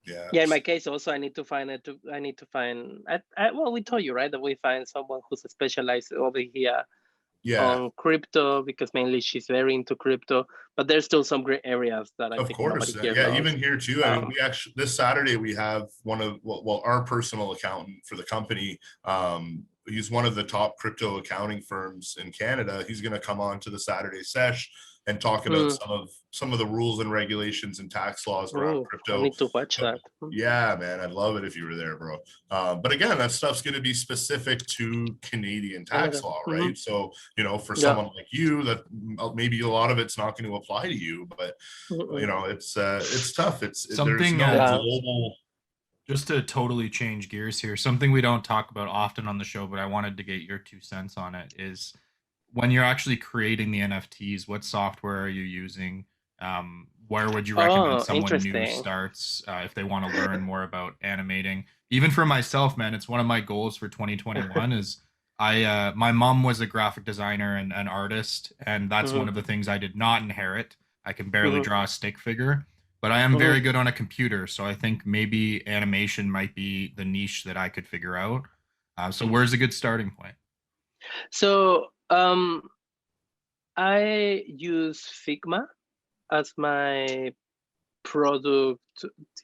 Yeah, in my case also I need to find well, we told you, right, that we find someone who's specialized over here on crypto, because mainly she's very into crypto, but there's still some gray areas that I think nobody here knows. Even here too. I mean, we actually this Saturday we have one of our personal accountant for the company. He's one of the top crypto accounting firms in Canada. He's going to come on to the Saturday sesh and talk about some of the rules and regulations and tax laws around crypto. I need to watch that. Yeah, man, I'd love it if you were there, bro. But again, that stuff's going to be specific to Canadian tax law, right? So, for someone like you, that maybe a lot of it's not going to apply to you, but it's tough. Something there's no global. Just to totally change gears here, something we don't talk about often on the show, but I wanted to get your 2 cents on it, is when you're actually creating the NFTs, what software are you using? Where would you recommend someone new starts if they want to learn more about animating? Even for myself, man, it's one of my goals for 2021 is my mom was a graphic designer and an artist, and that's one of the things I did not inherit. I can barely draw a stick figure, but I am very good on a computer. So I think maybe animation might be the niche that I could figure out. So where's a good starting point? So I use Figma as my product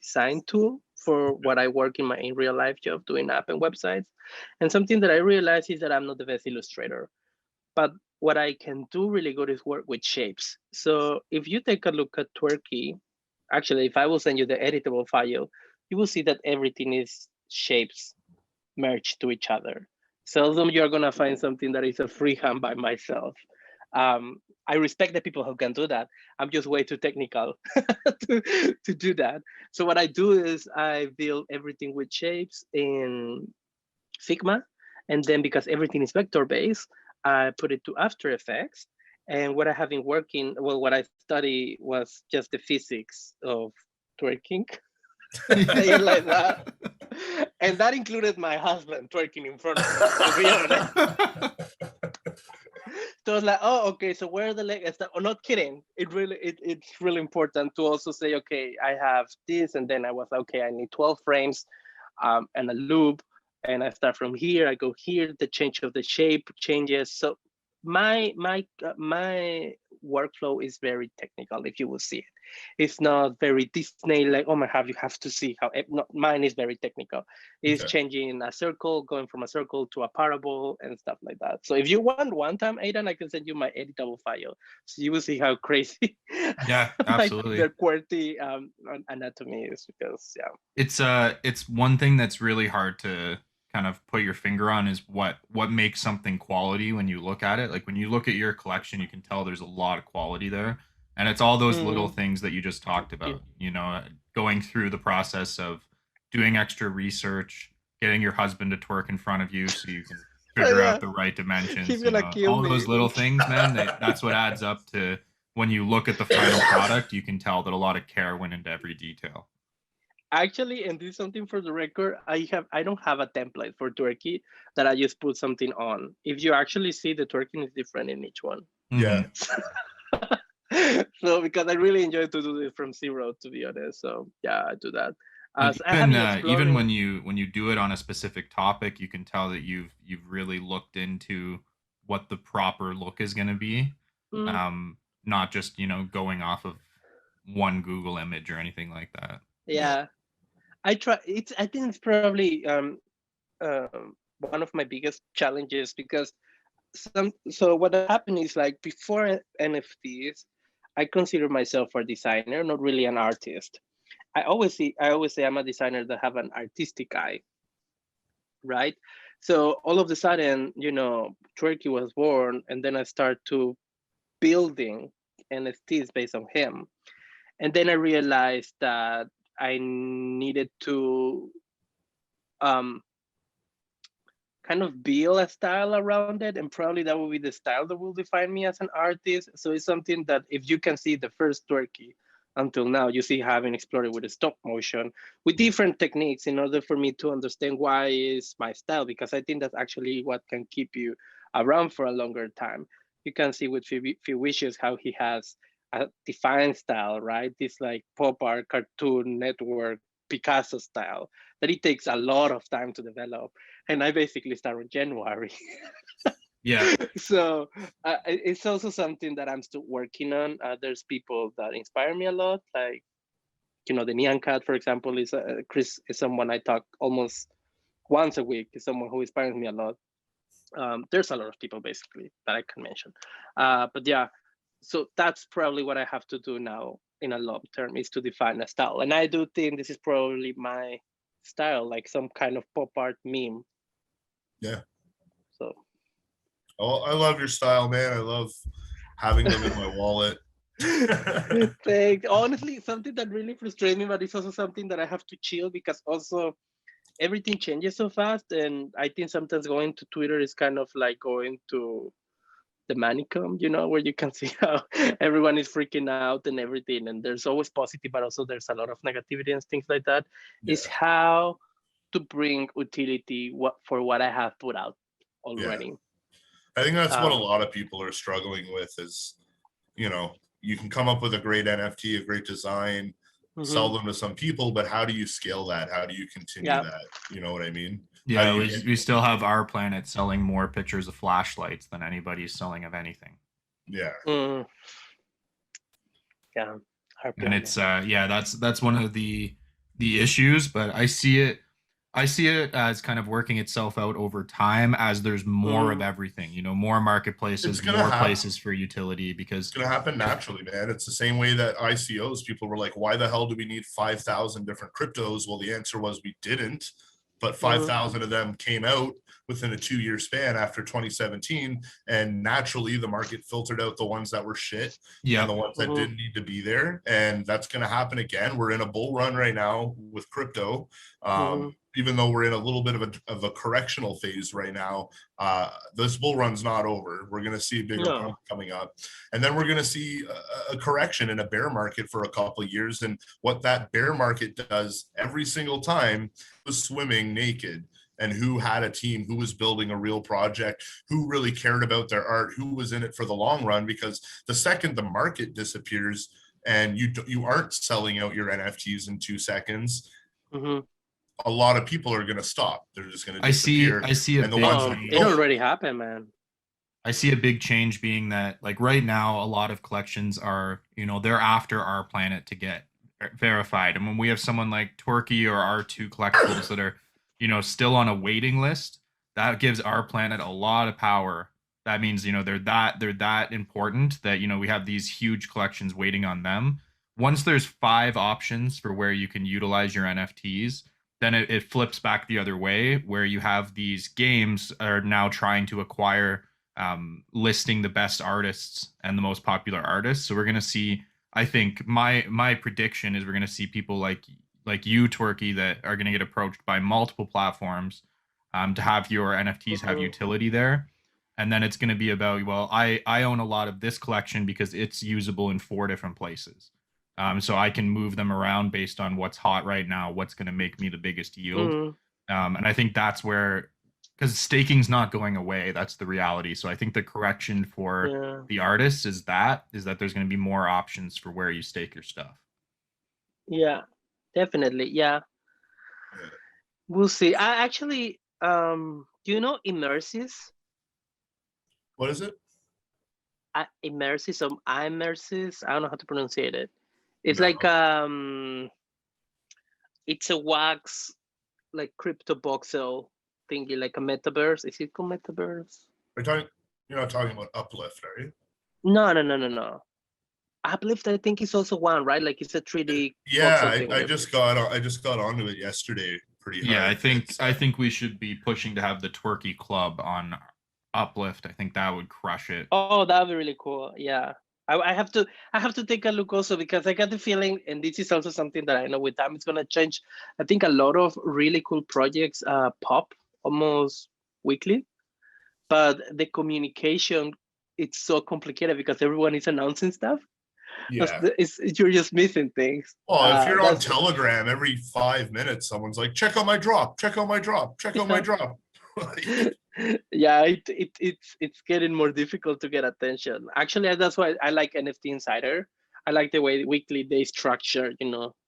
design tool for what I work in real life job, doing app and websites. And something that I realized is that I'm not the best illustrator, but what I can do really good is work with shapes. So if you take a look at Twerky, actually, if I will send you the editable file, you will see that everything is shapes merged to each other. Seldom you're gonna find something that is a freehand by myself. I respect the people who can do that. I'm just way too technical to do that. So what I do is I build everything with shapes in Figma, and then because everything is vector based, I put it to After Effects. And what I have been working, what I study was just the physics of twerking. Like that. And that included my husband twerking in front of me, to be honest. So I was like, oh, okay, so where are the legs? Oh, not kidding. It's really important to also say, okay, I have this, and then I was like, okay, I need 12 frames and a loop, and I start from here, I go here, the change of the shape changes. So my workflow is very technical. If you will see it, it's not very Disney like, oh my god, you have to see how mine is very technical. It's changing a circle, going from a circle to a parable and stuff like that. So if you want one time, Aidan, I can send you my editable file, so you will see how crazy absolutely the QWERTY anatomy is, because it's one thing that's really hard to kind of put your finger on, is what makes something quality when you look at it. Like when you look at your collection, you can tell there's a lot of quality there, and it's all those little things that you just talked about, going through the process of doing extra research, getting your husband to twerk in front of you so you can figure out the right dimensions. He's gonna kill all me. Those little things, man, that's what adds up to when you look at the final product. You can tell that a lot of care went into every detail. Actually, and this is something for the record, I don't have a template for Twerky that I just put something on. If you actually see, the twerking is different in each one. Yeah. So because I really enjoy to do this from zero, to be honest. So yeah, I do that. Even when you do it on a specific topic, you can tell that you've really looked into what the proper look is going to be, not just going off of one Google image or anything like that. Yeah, I try. I think it's probably one of my biggest challenges, because so what happened is, like, before NFTs, I consider myself a designer, not really an artist. I always say I'm a designer that have an artistic eye, right? So all of a sudden, Twerky was born, and then I start to building NFTs based on him, and then I realized that I needed to kind of build a style around it, and probably that will be the style that will define me as an artist. So it's something that, if you can see the first Twerky until now, you see having explored it with a stop motion with different techniques in order for me to understand why is my style, because I think that's actually what can keep you around for a longer time. You can see with Few Wishes how he has a defined style, right? This like pop art, cartoon network, Picasso style that it takes a lot of time to develop. And I basically start in January. Yeah. So it's also something that I'm still working on. There's people that inspire me a lot, like, the Neon Cat, for example, is Chris is someone I talk almost once a week. Is someone who inspires me a lot. There's a lot of people basically that I can mention, but yeah. So that's probably what I have to do now in a long term, is to define a style. And I do think this is probably my style, like some kind of pop art meme. Yeah. So. Oh, I love your style, man. I love having them in my wallet. Thanks. Honestly, something that really frustrates me, but it's also something that I have to chill, because also everything changes so fast. And I think sometimes going to Twitter is kind of like going to the manicom, where you can see how everyone is freaking out and everything, and there's always positive, but also there's a lot of negativity and things like that. Yeah. Is how to bring utility for what I have put out already. Yeah. I think that's what a lot of people are struggling with is, you can come up with a great NFT, a great design, sell them to some people, but how do you scale that? How do you continue that? You know what I mean? Yeah, we still have our planet selling more pictures of flashlights than anybody's selling of anything. Yeah. Yeah. And it's that's one of the issues, but I see it as kind of working itself out over time as there's more of everything, more marketplaces, more places for utility, because it's going to happen naturally, man. It's the same way that ICOs, people were like, why the hell do we need 5,000 different cryptos? Well, the answer was we didn't, but 5,000 of them came out within a 2-year span after 2017, and naturally the market filtered out the ones that were shit and the ones that didn't need to be there. And that's going to happen again. We're in a bull run right now with crypto. Even though we're in a little bit of a correctional phase right now, this bull run's not over. We're going to see a bigger pump coming up, and then we're going to see a correction in a bear market for a couple of years. And what that bear market does every single time was swimming naked, and who had a team, who was building a real project, who really cared about their art, who was in it for the long run. Because the second the market disappears and you aren't selling out your NFTs in 2 seconds, a lot of people are going to stop. They're just going to disappear. I see it. And the ones that it already happened, man. I see a big change being that, like, right now, a lot of collections are, they're after our planet to get verified. And when we have someone like Twerky or R2 collectibles that are, still on a waiting list, that gives our planet a lot of power. That means, they're that important that, we have these huge collections waiting on them. Once there's 5 options for where you can utilize your NFTs, then it flips back the other way, where you have these games are now trying to acquire, listing the best artists and the most popular artists. So we're gonna see. I think my prediction is we're gonna see people like you, Twerky, that are gonna get approached by multiple platforms, to have your NFTs have Mhm. utility there. And then it's gonna be about, well, I own a lot of this collection because it's usable in 4 different places. So I can move them around based on what's hot right now, what's gonna make me the biggest yield. Mhm. And I think that's where, because staking's not going away. That's the reality. So I think the correction for Yeah. the artists is that there's going to be more options for where you stake your stuff. Yeah. Definitely. Yeah. Yeah. We'll see. I actually, do you know immersives? What is it? Immersives or immersives? I don't know how to pronounce it. It's No. like it's a wax like crypto voxel thingy, like a metaverse. Is it called metaverse? You're not talking about Uplift, are you? No. Uplift, I think, is also one, right? Like it's a 3D Yeah, voxel thing. I just got onto it yesterday pretty hard. Yeah, I think It's, I think we should be pushing to have the Twerky Club on Uplift. I think that would crush it. Oh, that would be really cool. Yeah. I have to take a look also, because I got the feeling, and this is also something that I know with time it's gonna change. I think a lot of really cool projects pop almost weekly, but the communication, it's so complicated because everyone is announcing stuff. yeah. You're just missing things. Well, if you're on That's Telegram, every 5 minutes, someone's like, check out my drop, check out my drop, check out my drop. Like, yeah, it's getting more difficult to get attention. Actually, that's why I like NFT Insider. I like the way weekly they structure,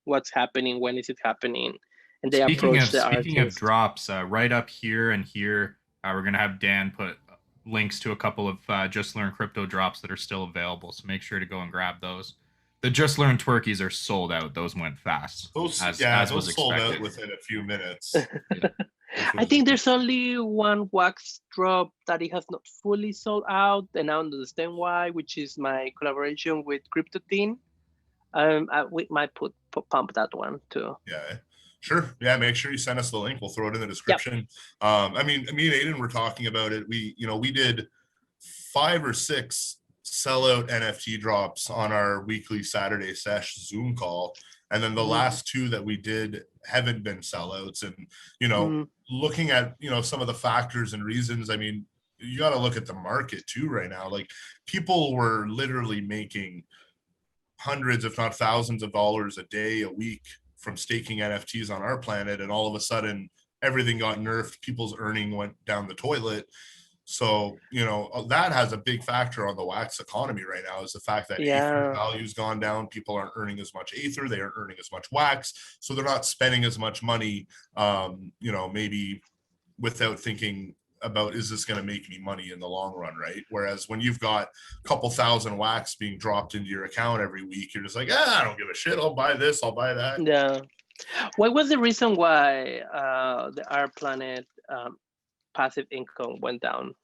what's happening, when is it happening, and they Speaking approach of the speaking of artist. drops, right up here and here, we're gonna have Dan put links to a couple of Just Learn Crypto drops that are still available. So make sure to go and grab those. The Just Learn Twerkies are sold out. Those went fast, as was those sold out expected. within a few minutes. Yeah. I think there's only one wax drop that it has not fully sold out, and I understand why, which is my collaboration with Crypto Team. We might pump that one too. Yeah, sure. Yeah, make sure you send us the link. We'll throw it in the Yep. description. I mean, me and Aidan were talking about it. We did 5 or 6 sellout NFT drops on our weekly Saturday sesh Zoom call. And then the last 2 that we did haven't been sellouts. And, looking at, some of the factors and reasons, I mean, you got to look at the market too right now. Like, people were literally making hundreds, if not thousands of dollars a day, a week from staking NFTs on our planet. And all of a sudden, everything got nerfed. People's earning went down the toilet. So, that has a big factor on the wax economy right now, is the fact that Aether value's gone down. People aren't earning as much Aether. They aren't earning as much wax. So they're not spending as much money, maybe without thinking about, is this going to make me money in the long run, right? Whereas when you've got a couple thousand wax being dropped into your account every week, you're just like, I don't give a shit. I'll buy this. I'll buy that. Yeah. What was the reason why our planet passive income went down?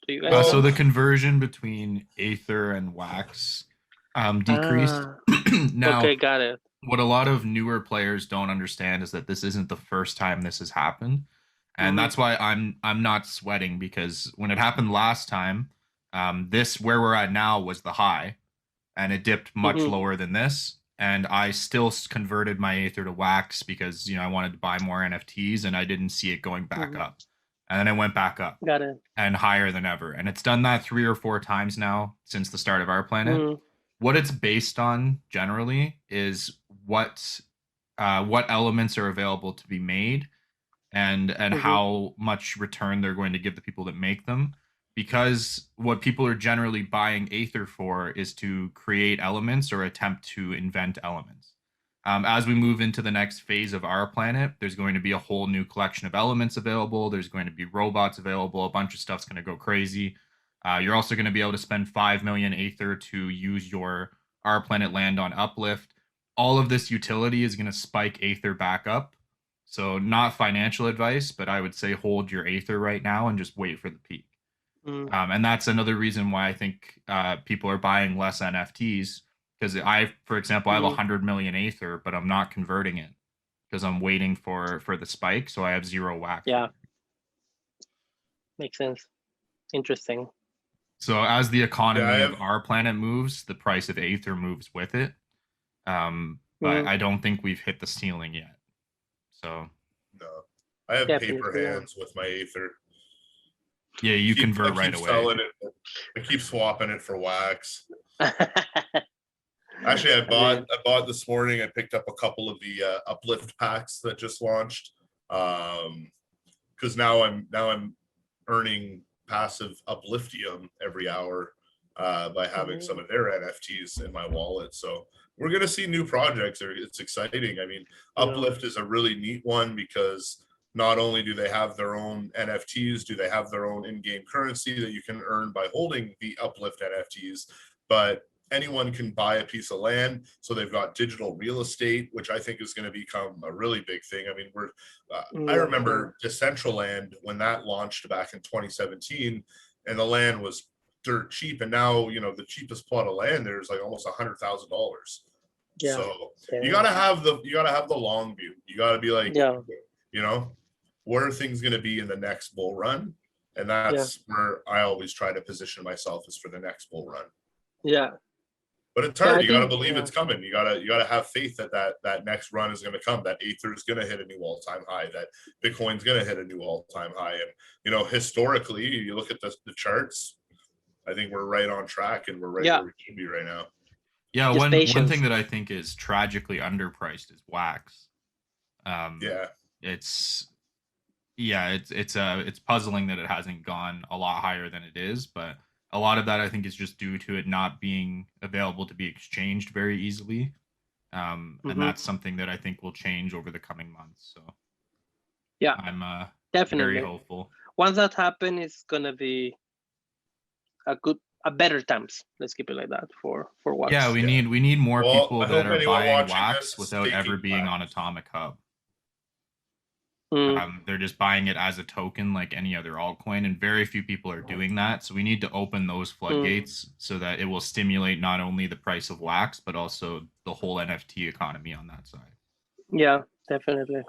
Do you guys So know? the conversion between Aether and Wax decreased. Now, Okay, got it. what a lot of newer players don't understand is that this isn't the first time this has happened. And that's why I'm not sweating, because when it happened last time, this where we're at now was the high, and it dipped much lower than this. And I still converted my Aether to Wax because I wanted to buy more NFTs, and I didn't see it going back up. And then it went back up. Got it. And higher than ever. And it's done that 3 or 4 times now since the start of our planet. What it's based on generally is what elements are available to be made, and how much return they're going to give the people that make them. Because what people are generally buying Aether for is to create elements or attempt to invent elements. As we move into the next phase of our planet, there's going to be a whole new collection of elements available. There's going to be robots available. A bunch of stuff's going to go crazy. You're also going to be able to spend 5 million Aether to use your Our Planet land on Uplift. All of this utility is going to spike Aether back up. So not financial advice, but I would say hold your Aether right now and just wait for the peak. And that's another reason why I think people are buying less NFTs, because for example, I have 100 million Aether, but I'm not converting it because I'm waiting for the spike. So I have 0 wax. Yeah. Makes sense. Interesting. So as the economy of Our Planet moves, the price of Aether moves with it. But I don't think we've hit the ceiling yet. So no, I have paper hands with my Aether. Yeah, you convert right away. I keep swapping it for wax. Actually, I bought this morning. I picked up a couple of the Uplift packs that just launched. Because now I'm earning passive Upliftium every hour by having some of their NFTs in my wallet. So we're gonna see new projects. It's exciting. I mean, Uplift is a really neat one because not only do they have their own NFTs, do they have their own in-game currency that you can earn by holding the Uplift NFTs, but anyone can buy a piece of land. So they've got digital real estate, which I think is going to become a really big thing. I mean, I remember Decentraland when that launched back in 2017, and the land was dirt cheap. And now, the cheapest plot of land there is like almost $100,000. Yeah. So you gotta have the long view. You gotta be like, where are things going to be in the next bull run? And that's where I always try to position myself, is for the next bull run. Yeah. But it's hard. You got to believe it's coming. You got to have faith that next run is going to come, that Aether is going to hit a new all-time high, that Bitcoin's going to hit a new all-time high. And, historically, you look at the charts, I think we're right on track, and we're right where we should be right now. Yeah, one thing that I think is tragically underpriced is wax. It's puzzling that it hasn't gone a lot higher than it is, but a lot of that I think is just due to it not being available to be exchanged very easily. And that's something that I think will change over the coming months. So yeah, I'm definitely very hopeful. Once that happens, it's gonna be a better times. Let's keep it like that for wax. Yeah, we need more people that are buying wax without ever being on Atomic Hub. They're just buying it as a token like any other altcoin, and very few people are doing that. So we need to open those floodgates so that it will stimulate not only the price of wax, but also the whole NFT economy on that side. Yeah, definitely.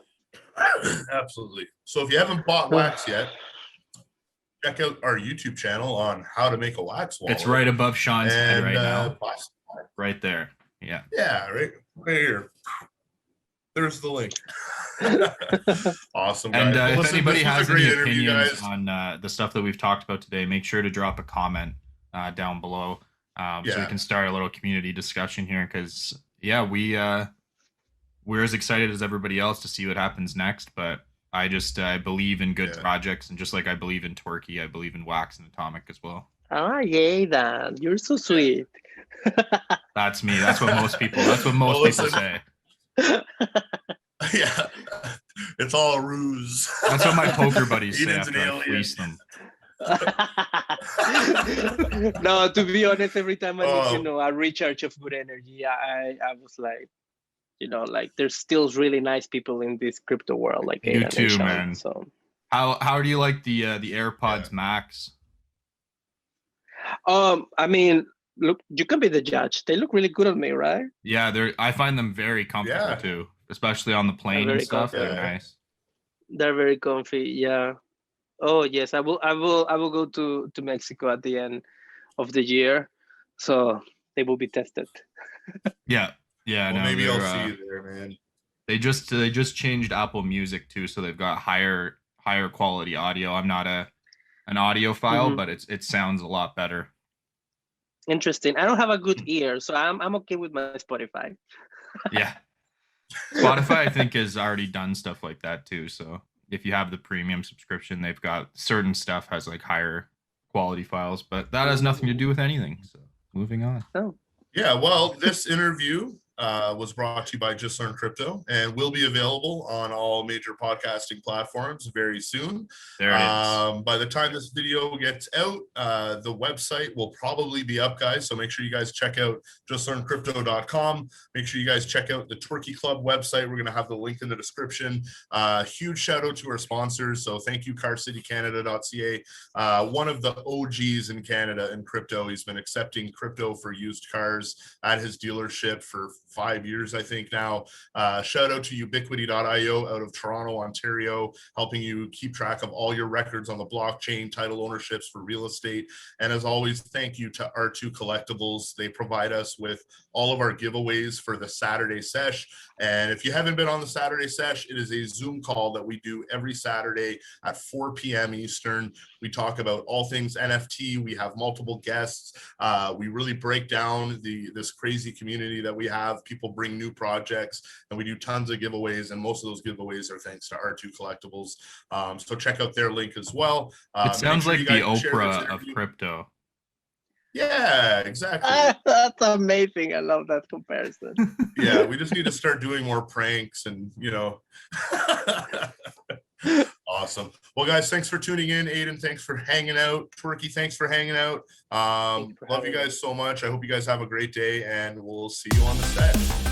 Absolutely. So if you haven't bought wax yet, check out our YouTube channel on how to make a wax wallet. It's right above Shawn's head right now. Right there. Yeah. Yeah, right here. There's the link. Awesome. And if anybody has any opinions on the stuff that we've talked about today, make sure to drop a comment down below so we can start a little community discussion here. Because we're as excited as everybody else to see what happens next. But I believe in good projects, and just like I believe in Twerky, I believe in Wax and Atomic as well. Ah, Aidan, you're so sweet. That's me. That's what most people. That's what most people say. Yeah, it's all a ruse. That's what my poker buddies say after I fleece them. No, to be honest, every time I need, a recharge of good energy, I was like, there's still really nice people in this crypto world, like you Aidan too, and Shawn, man. So how do you like the AirPods Max? I mean, look, you can be the judge. They look really good on me, right? Yeah, I find them very comfortable too, especially on the plane and stuff. They're nice. They're very comfy. Yeah. Oh yes, I will go to Mexico at the end of the year, so they will be tested. Yeah. Well, no, maybe I'll see you there, man. They just changed Apple Music too, so they've got higher quality audio. I'm not an audiophile, but it sounds a lot better. Interesting. I don't have a good ear, so I'm okay with my Spotify. Yeah. Spotify, I think, has already done stuff like that too. So if you have the premium subscription, they've got certain stuff has like higher quality files, but that has nothing to do with anything. So moving on. Oh. Yeah, well, this interview was brought to you by Just Learn Crypto and will be available on all major podcasting platforms very soon. There it is. By the time this video gets out, the website will probably be up, guys. So make sure you guys check out justlearncrypto.com. Make sure you guys check out the Twerky Club website. We're going to have the link in the description. Huge shout out to our sponsors. So thank you, carcitycanada.ca. One of the OGs in Canada in crypto. He's been accepting crypto for used cars at his dealership for 5 years, I think now. Shout out to ubiquity.io out of Toronto, Ontario, helping you keep track of all your records on the blockchain, title ownerships for real estate. And as always, thank you to R2 Collectibles. They provide us with all of our giveaways for the Saturday sesh. And if you haven't been on the Saturday sesh, it is a Zoom call that we do every Saturday at 4 p.m. Eastern. We talk about all things NFT. We have multiple guests. We really break down this crazy community that we have. People bring new projects, and we do tons of giveaways, and most of those giveaways are thanks to R2 Collectibles. So check out their link as well. It sounds sure like the Oprah of crypto. Yeah, exactly. That's amazing. I love that comparison. Yeah, we just need to start doing more pranks and, Awesome. Well, guys, thanks for tuning in. Aidan, thanks for hanging out. Twerky, thanks for hanging out. Love you guys so much. I hope you guys have a great day, and we'll see you on the set.